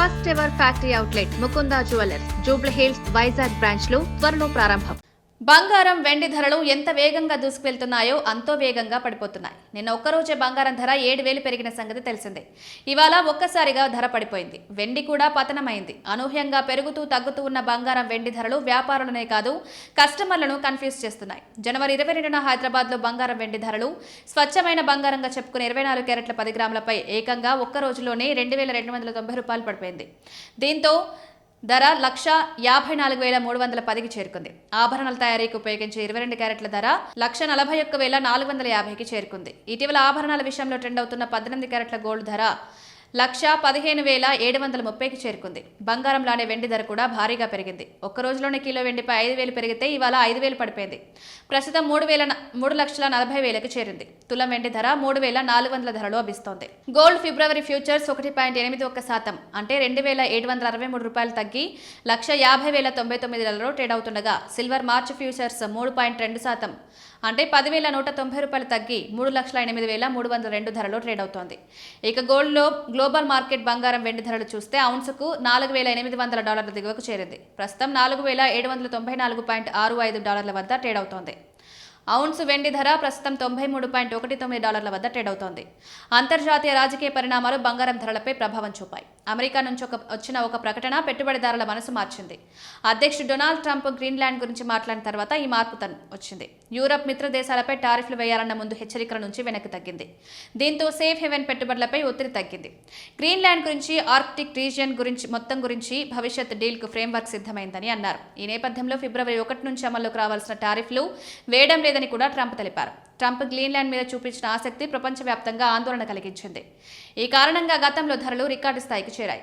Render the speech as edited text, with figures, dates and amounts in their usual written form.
First ever factory outlet Mukunda jewellers Jubilee hills Vizag branch లో త్వరలో ప్రారంభం. బంగారం వెండి ధరలు ఎంత వేగంగా దూసుకువెళ్తున్నాయో అంతో వేగంగా పడిపోతున్నాయి. నిన్న ఒక్కరోజే బంగారం ధర 7,000 పెరిగిన సంగతి తెలిసిందే. ఇవాళ ఒక్కసారిగా ధర పడిపోయింది. వెండి కూడా పతనమైంది. అనూహ్యంగా పెరుగుతూ తగ్గుతూ ఉన్న బంగారం వెండి ధరలు వ్యాపారులనే కాదు కస్టమర్లను కన్ఫ్యూజ్ చేస్తున్నాయి. జనవరి 22న హైదరాబాద్ లో బంగారం వెండి ధరలు స్వచ్ఛమైన బంగారంగా చెప్పుకునే 24 క్యారెట్ల 10 గ్రాములపై ఏకంగా ఒక్క రోజులోనే 2,290 రూపాయలు పడిపోయింది. దీంతో ధర 1,54,310కి చేరుకుంది. ఆభరణాల తయారీకి ఉపయోగించే 22 క్యారెట్ల ధర 1,41,450కి చేరుకుంది. ఇటీవల ఆభరణాల విషయంలో ట్రెండ్ అవుతున్న 18 క్యారెట్ల గోల్డ్ ధర 1,15,730కి చేరుకుంది. బంగారంలానే వెండి ధర కూడా భారీగా పెరిగింది. ఒక్క రోజులోనే కిలో వెండిపై 5,000 పెరిగితే ఇవాళ 5,000 పడిపోయింది. ప్రస్తుతం 3,40,000కి చేరింది. తులం వెండి ధర 3,400 ధరలో అభిస్తోంది. గోల్డ్ ఫిబ్రవరి ఫ్యూచర్స్ 1.81% అంటే 2,763 రూపాయలు తగ్గి 1,50,099 ట్రేడ్ అవుతుండగా సిల్వర్ మార్చ్ ఫ్యూచర్స్ 3.2% అంటే 10,190 రూపాయలు తగ్గి 3,08,302 ధరలో ట్రేడ్ అవుతోంది. ఇక గోల్డ్లో గ్లోబల్ మార్కెట్ బంగారం వెండి ధరలు చూస్తే ఔన్సుకు $4,800 దిగువకు చేరింది. ప్రస్తుతం $4,794.65 వద్ద ట్రేడ్ అవుతోంది. ఔన్స్ వెండి ధర ప్రస్తుతం $93.19 వద్ద ట్రేడ్ అవుతోంది. అంతర్జాతీయ రాజకీయ పరిణామాలు బంగారం ధరలపై ప్రభావం చూపాయి. అమెరికా నుంచి వచ్చిన ఒక ప్రకటన పెట్టుబడిదారుల మనసు మార్చింది. అధ్యక్షుడు డొనాల్డ్ ట్రంప్ గ్రీన్లాండ్ గురించి మాట్లాడిన తర్వాత ఈ మార్పు వచ్చింది. యూరప్ మిత్ర దేశాలపై టారిఫ్లు వేయాలన్న ముందు హెచ్చరికల నుంచి వెనక్కి తగ్గింది. దీంతో సేఫ్ హెవెన్ పెట్టుబడులపై ఒత్తిడి తగ్గింది. గ్రీన్లాండ్ గురించి ఆర్క్టిక్ రీజియన్ గురించి భవిష్యత్ డీల్కు ఫ్రేమ్వర్క్ సిద్ధమైందని అన్నారు. ఈ నేపథ్యంలో ఫిబ్రవరి 1 నుంచి అమల్లోకి రావాల్సిన టారిఫ్లు వేయడం లేదని కూడా ట్రంప్ తెలిపారు. ట్రంప్ గ్రీన్లాండ్ మీద చూపించిన ఆసక్తి ప్రపంచవ్యాప్తంగా ఆందోళన కలిగించింది. ఈ కారణంగా గతంలో ధరలు రికార్డు స్థాయికి చేరాయి.